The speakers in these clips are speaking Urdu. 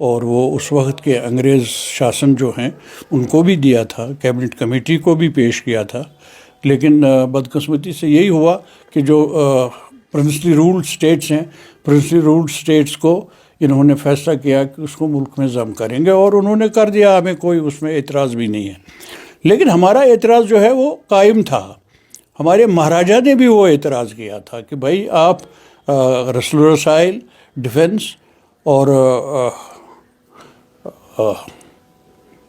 اور وہ اس وقت کے انگریز شاسن جو ہیں ان کو بھی دیا تھا، کیبنٹ کمیٹی کو بھی پیش کیا تھا، لیکن بدقسمتی سے یہی ہوا کہ جو پرنسلی رولڈ اسٹیٹس ہیں، پرنسلی رولڈ اسٹیٹس کو انہوں نے فیصلہ کیا کہ اس کو ملک میں ضم کریں گے، اور انہوں نے کر دیا، ہمیں کوئی اس میں اعتراض بھی نہیں ہے۔ لیکن ہمارا اعتراض جو ہے وہ قائم تھا، ہمارے مہاراجا نے بھی وہ اعتراض کیا تھا کہ بھائی آپ رسل و رسائل، ڈیفنس اور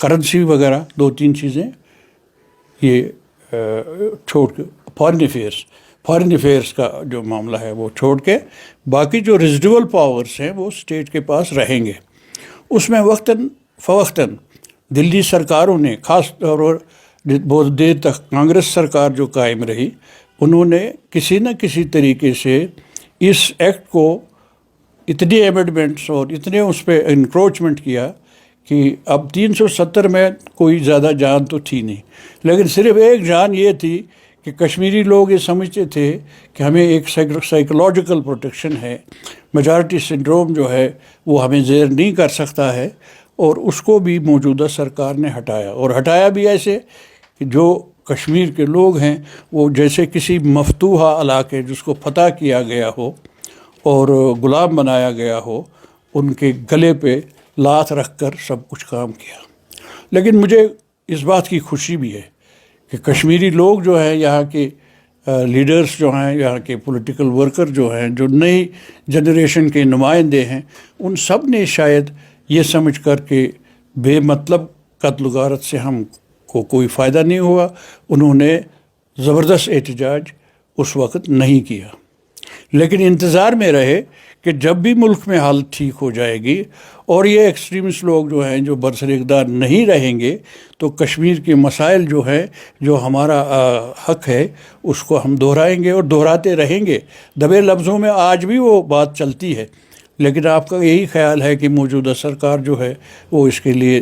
کرنسی وغیرہ 2-3 چیزیں یہ چھوڑ کے فارن افیئرس کا جو معاملہ ہے وہ چھوڑ کے باقی جو ریزیڈول پاورز ہیں وہ اسٹیٹ کے پاس رہیں گے۔ اس میں وقتاً فوقتاً دلی سرکاروں نے، خاص طور پر بہت دیر تک کانگریس سرکار جو قائم رہی، انہوں نے کسی نہ کسی طریقے سے اس ایکٹ کو اتنے ایمنڈمنٹس اور اتنے اس پہ انکروچمنٹ کیا کہ اب 370 میں کوئی زیادہ جان تو تھی نہیں، لیکن صرف ایک جان یہ تھی کہ کشمیری لوگ یہ سمجھتے تھے کہ ہمیں ایک سائیکولوجیکل پروٹیکشن ہے، میجارٹی سنڈروم جو ہے وہ ہمیں زیر نہیں کر سکتا ہے، اور اس کو بھی موجودہ سرکار نے ہٹایا، اور ہٹایا بھی ایسے کہ جو کشمیر کے لوگ ہیں وہ جیسے کسی مفتوحہ علاقے جس کو فتح کیا گیا ہو اور غلام بنایا گیا ہو، ان کے گلے پہ لات رکھ کر سب کچھ کام کیا۔ لیکن مجھے اس بات کی خوشی بھی ہے کہ کشمیری لوگ جو ہیں، یہاں کے لیڈرز جو ہیں، یہاں کے پولیٹیکل ورکر جو ہیں، جو نئی جنریشن کے نمائندے ہیں، ان سب نے شاید یہ سمجھ کر کہ بے مطلب قتل و غارت سے ہم کو کوئی فائدہ نہیں ہوا، انہوں نے زبردست احتجاج اس وقت نہیں کیا، لیکن انتظار میں رہے کہ جب بھی ملک میں حالت ٹھیک ہو جائے گی اور یہ ایکسٹریمسٹ لوگ جو ہیں جو برسر اقتدار نہیں رہیں گے، تو کشمیر کے مسائل جو ہیں، جو ہمارا حق ہے، اس کو ہم دہرائیں گے اور دہراتے رہیں گے۔ دبے لفظوں میں آج بھی وہ بات چلتی ہے، لیکن آپ کا یہی خیال ہے کہ موجودہ سرکار جو ہے وہ اس کے لیے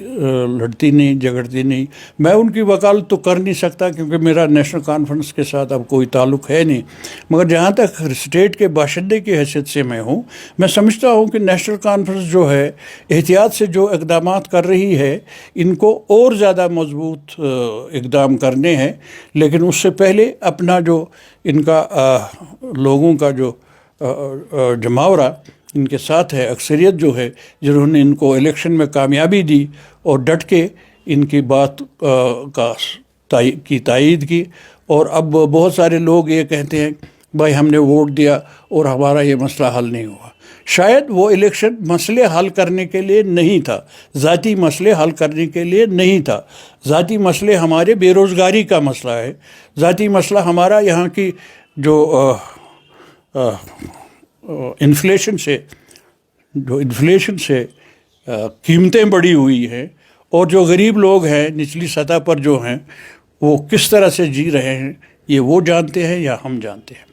لڑتی نہیں، جھگڑتی نہیں۔ میں ان کی وکالت تو کر نہیں سکتا کیونکہ میرا نیشنل کانفرنس کے ساتھ اب کوئی تعلق ہے نہیں، مگر جہاں تک اسٹیٹ کے باشندے کی حیثیت سے میں ہوں، میں سمجھتا ہوں کہ نیشنل کانفرنس جو ہے احتیاط سے جو اقدامات کر رہی ہے، ان کو اور زیادہ مضبوط اقدام کرنے ہیں، لیکن اس سے پہلے اپنا جو ان کا لوگوں کا جو جماورہ ان کے ساتھ ہے، اکثریت جو ہے جنہوں نے ان کو الیکشن میں کامیابی دی اور ڈٹ کے ان کی بات کی تائید کی، اور اب بہت سارے لوگ یہ کہتے ہیں بھائی ہم نے ووٹ دیا اور ہمارا یہ مسئلہ حل نہیں ہوا۔ شاید وہ الیکشن مسئلے حل کرنے کے لیے نہیں تھا، ذاتی مسئلے حل کرنے کے لیے نہیں تھا۔ ذاتی مسئلے ہمارے بے روزگاری کا مسئلہ ہے، ذاتی مسئلہ ہمارا یہاں کی جو انفلیشن سے قیمتیں بڑھی ہوئی ہیں، اور جو غریب لوگ ہیں نچلی سطح پر جو ہیں وہ کس طرح سے جی رہے ہیں، یہ وہ جانتے ہیں یا ہم جانتے ہیں۔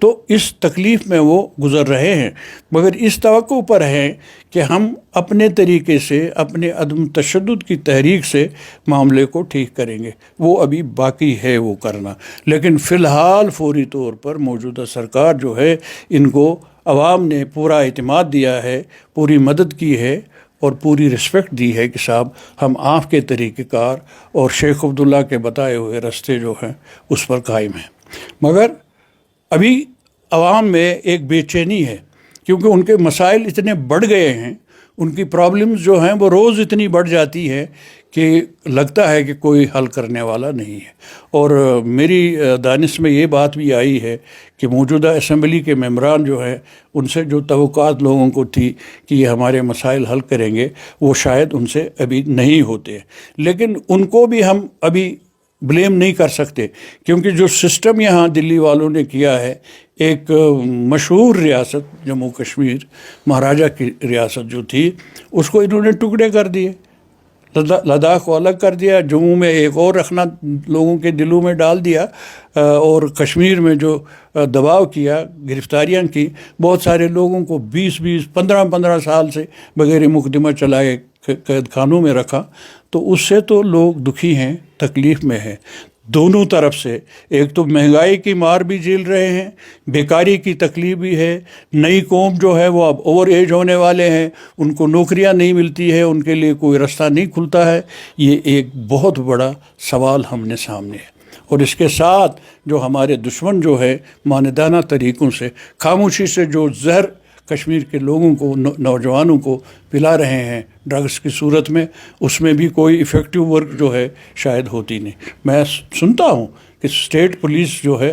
تو اس تکلیف میں وہ گزر رہے ہیں، مگر اس توقع پر ہیں کہ ہم اپنے طریقے سے، اپنے عدم تشدد کی تحریک سے معاملے کو ٹھیک کریں گے۔ وہ ابھی باقی ہے وہ کرنا، لیکن فی الحال فوری طور پر موجودہ سرکار جو ہے، ان کو عوام نے پورا اعتماد دیا ہے، پوری مدد کی ہے اور پوری رسپیکٹ دی ہے کہ صاحب ہم آپ کے طریقہ کار اور شیخ عبداللہ کے بتائے ہوئے راستے جو ہیں اس پر قائم ہیں۔ مگر ابھی عوام میں ایک بے چینی ہے، کیونکہ ان کے مسائل اتنے بڑھ گئے ہیں، ان کی پرابلمز جو ہیں وہ روز اتنی بڑھ جاتی ہے کہ لگتا ہے کہ کوئی حل کرنے والا نہیں ہے۔ اور میری دانش میں یہ بات بھی آئی ہے کہ موجودہ اسمبلی کے ممبران جو ہیں، ان سے جو توقعات لوگوں کو تھی کہ یہ ہمارے مسائل حل کریں گے، وہ شاید ان سے ابھی نہیں ہوتے، لیکن ان کو بھی ہم ابھی بلیم نہیں کر سکتے، کیونکہ جو سسٹم یہاں دلی والوں نے کیا ہے، ایک مشہور ریاست جموں کشمیر، مہاراجہ کی ریاست جو تھی، اس کو انہوں نے ٹکڑے کر دیے، لداخ کو الگ کر دیا، جموں میں ایک اور رکھنا لوگوں کے دلوں میں ڈال دیا، اور کشمیر میں جو دباؤ کیا، گرفتاریاں کی، بہت سارے لوگوں کو 15 سال سے بغیر مقدمہ چلائے قید خانوں میں رکھا۔ تو اس سے تو لوگ دکھی ہیں، تکلیف میں ہیں۔ دونوں طرف سے، ایک تو مہنگائی کی مار بھی جھیل رہے ہیں، بیکاری کی تکلیف بھی ہے، نئی قوم جو ہے وہ اب اوور ایج ہونے والے ہیں، ان کو نوکریاں نہیں ملتی ہے، ان کے لیے کوئی رستہ نہیں کھلتا ہے. یہ ایک بہت بڑا سوال ہم نے سامنے ہے. اور اس کے ساتھ جو ہمارے دشمن جو ہے ماندانہ طریقوں سے، خاموشی سے جو زہر کشمیر کے لوگوں کو، نوجوانوں کو پلا رہے ہیں ڈرگس کی صورت میں، اس میں بھی کوئی ایفیکٹو ورک جو ہے شاید ہوتی نہیں. میں سنتا ہوں کہ اسٹیٹ پولیس جو ہے،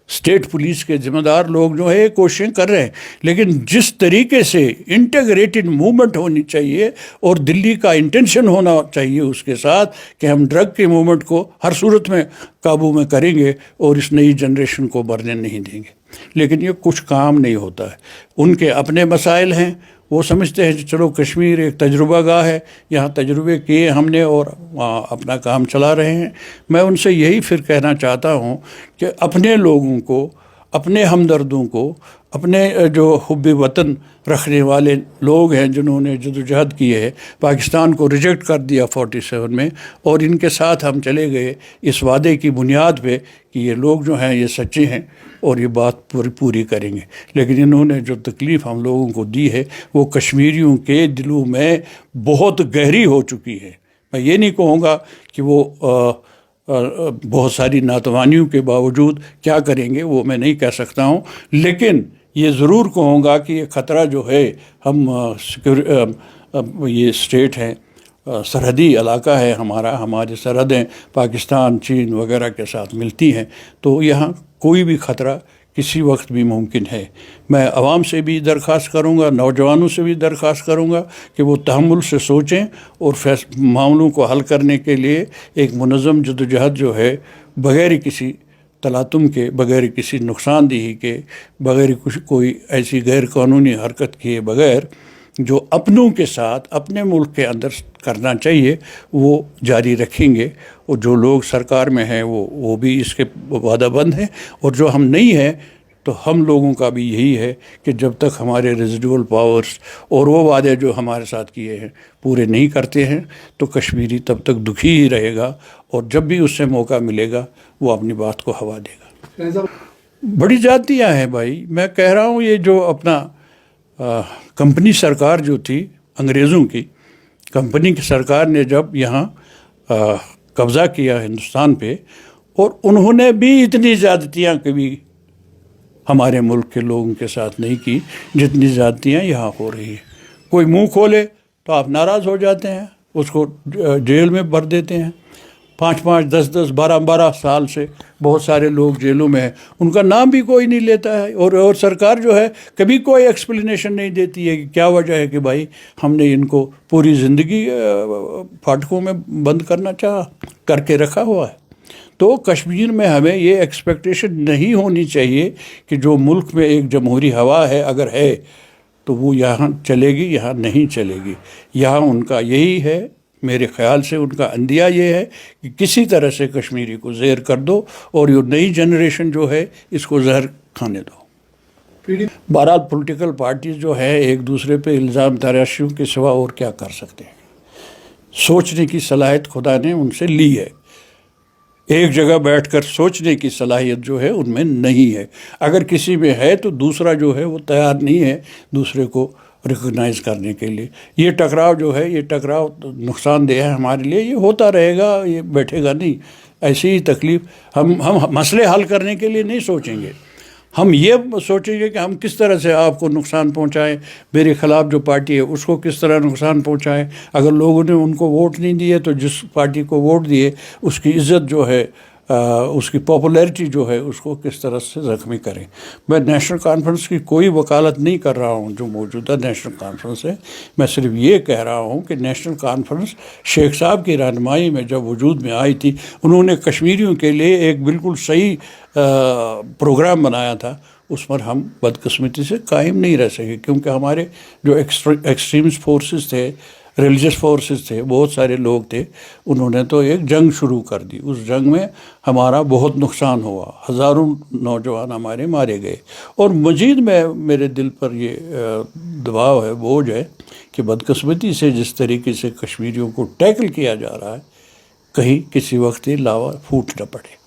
اسٹیٹ پولیس کے ذمہ دار لوگ جو ہے کوششیں کر رہے ہیں، لیکن جس طریقے سے انٹیگریٹڈ موومنٹ ہونی چاہیے اور دلی کا انٹینشن ہونا چاہیے اس کے ساتھ کہ ہم ڈرگ کے موومنٹ کو ہر صورت میں قابو میں کریں گے اور اس نئی جنریشن کو مرنے نہیں دیں گے، لیکن یہ کچھ کام نہیں ہوتا ہے. ان کے اپنے مسائل ہیں، وہ سمجھتے ہیں کہ چلو کشمیر ایک تجربہ گاہ ہے، یہاں تجربے کیے ہم نے اور وہاں اپنا کام چلا رہے ہیں. میں ان سے یہی پھر کہنا چاہتا ہوں کہ اپنے لوگوں کو، اپنے ہمدردوں کو، اپنے جو حب وطن رکھنے والے لوگ ہیں جنہوں نے جدوجہد کی ہے، پاکستان کو ریجیکٹ کر دیا 47 میں، اور ان کے ساتھ ہم چلے گئے اس وعدے کی بنیاد پہ کہ یہ لوگ جو ہیں یہ سچے ہیں اور یہ بات پوری کریں گے. لیکن انہوں نے جو تکلیف ہم لوگوں کو دی ہے وہ کشمیریوں کے دلوں میں بہت گہری ہو چکی ہے. میں یہ نہیں کہوں گا کہ وہ بہت ساری ناتوانیوں کے باوجود کیا کریں گے، وہ میں نہیں کہہ سکتا ہوں، لیکن یہ ضرور کہوں گا کہ یہ خطرہ جو ہے، ہم یہ اسٹیٹ ہیں، سرحدی علاقہ ہے ہمارا، ہماری سرحدیں پاکستان، چین وغیرہ کے ساتھ ملتی ہیں، تو یہاں کوئی بھی خطرہ کسی وقت بھی ممکن ہے. میں عوام سے بھی درخواست کروں گا، نوجوانوں سے بھی درخواست کروں گا کہ وہ تحمل سے سوچیں اور معاملوں کو حل کرنے کے لیے ایک منظم جدوجہد جو ہے، بغیر کسی تلاطم کے، بغیر کسی نقصان دہی کے، بغیر کوئی ایسی غیر قانونی حرکت کیے بغیر، جو اپنوں کے ساتھ اپنے ملک کے اندر کرنا چاہیے وہ جاری رکھیں گے. اور جو لوگ سرکار میں ہیں وہ بھی اس کے وعدہ بند ہیں، اور جو ہم نہیں ہیں تو ہم لوگوں کا بھی یہی ہے کہ جب تک ہمارے ریزیڈول پاورز اور وہ وعدے جو ہمارے ساتھ کیے ہیں پورے نہیں کرتے ہیں تو کشمیری تب تک دکھی ہی رہے گا، اور جب بھی اس سے موقع ملے گا وہ اپنی بات کو ہوا دے گا. بڑی زیادتیاں ہیں بھائی. میں کہہ رہا ہوں یہ جو اپنا کمپنی سرکار جو تھی، انگریزوں کی کمپنی کی سرکار نے جب یہاں قبضہ کیا ہندوستان پہ، اور انہوں نے بھی اتنی زیادتیاں کبھی ہمارے ملک کے لوگوں کے ساتھ نہیں کی جتنی زیادتیاں یہاں ہو رہی ہیں. کوئی منہ کھولے تو آپ ناراض ہو جاتے ہیں، اس کو جیل میں بھر دیتے ہیں. 5 10 12 سال سے بہت سارے لوگ جیلوں میں ہیں، ان کا نام بھی کوئی نہیں لیتا ہے، اور سرکار جو ہے کبھی کوئی ایکسپلینیشن نہیں دیتی ہے کہ کیا وجہ ہے کہ بھائی ہم نے ان کو پوری زندگی پھاٹکوں میں بند کرنا چاہا، کر کے رکھا ہوا ہے. تو کشمیر میں ہمیں یہ ایکسپیکٹیشن نہیں ہونی چاہیے کہ جو ملک میں ایک جمہوری ہوا ہے اگر ہے تو وہ یہاں چلے گی، یہاں نہیں چلے گی. یہاں ان کا یہی ہے، میرے خیال سے ان کا اندیہ یہ ہے کہ کسی طرح سے کشمیری کو زہر کر دو اور یہ نئی جنریشن جو ہے اس کو زہر کھانے دو. بہرحال پولیٹیکل پارٹیز جو ہے ایک دوسرے پہ الزام تراشیوں کے سوا اور کیا کر سکتے ہیں. سوچنے کی صلاحیت خدا نے ان سے لی ہے، ایک جگہ بیٹھ کر سوچنے کی صلاحیت جو ہے ان میں نہیں ہے. اگر کسی میں ہے تو دوسرا جو ہے وہ تیار نہیں ہے دوسرے کو ریکگنائز کرنے کے لیے. یہ ٹکراؤ جو ہے، یہ ٹکراؤ نقصان دہ ہے ہمارے لیے، یہ ہوتا رہے گا، یہ بیٹھے گا نہیں. ایسی ہی تکلیف ہم مسئلے حل کرنے کے لیے نہیں سوچیں گے، ہم یہ سوچیں گے کہ ہم کس طرح سے آپ کو نقصان پہنچائیں، میرے خلاف جو پارٹی ہے اس کو کس طرح نقصان پہنچائیں. اگر لوگوں نے ان کو ووٹ نہیں دیے تو جس پارٹی کو ووٹ دیے اس کی عزت جو ہے، اس کی پاپولیرٹی جو ہے اس کو کس طرح سے زخمی کریں. میں نیشنل کانفرنس کی کوئی وکالت نہیں کر رہا ہوں جو موجودہ نیشنل کانفرنس ہے، میں صرف یہ کہہ رہا ہوں کہ نیشنل کانفرنس شیخ صاحب کی رہنمائی میں جب وجود میں آئی تھی، انہوں نے کشمیریوں کے لیے ایک بالکل صحیح پروگرام بنایا تھا. اس پر ہم بدقسمتی سے قائم نہیں رہ سکے کیونکہ ہمارے جو ایکسٹریمسٹ فورسز تھے، ریلیجس فورسز تھے، بہت سارے لوگ تھے، انہوں نے تو ایک جنگ شروع کر دی. اس جنگ میں ہمارا بہت نقصان ہوا، ہزاروں نوجوان ہمارے مارے گئے. اور مزید میرے دل پر یہ دباؤ ہے، بوجھ ہے کہ بدقسمتی سے جس طریقے سے کشمیریوں کو ٹیکل کیا جا رہا ہے کہیں کسی وقت یہ لاوا پھوٹ نہ پڑے.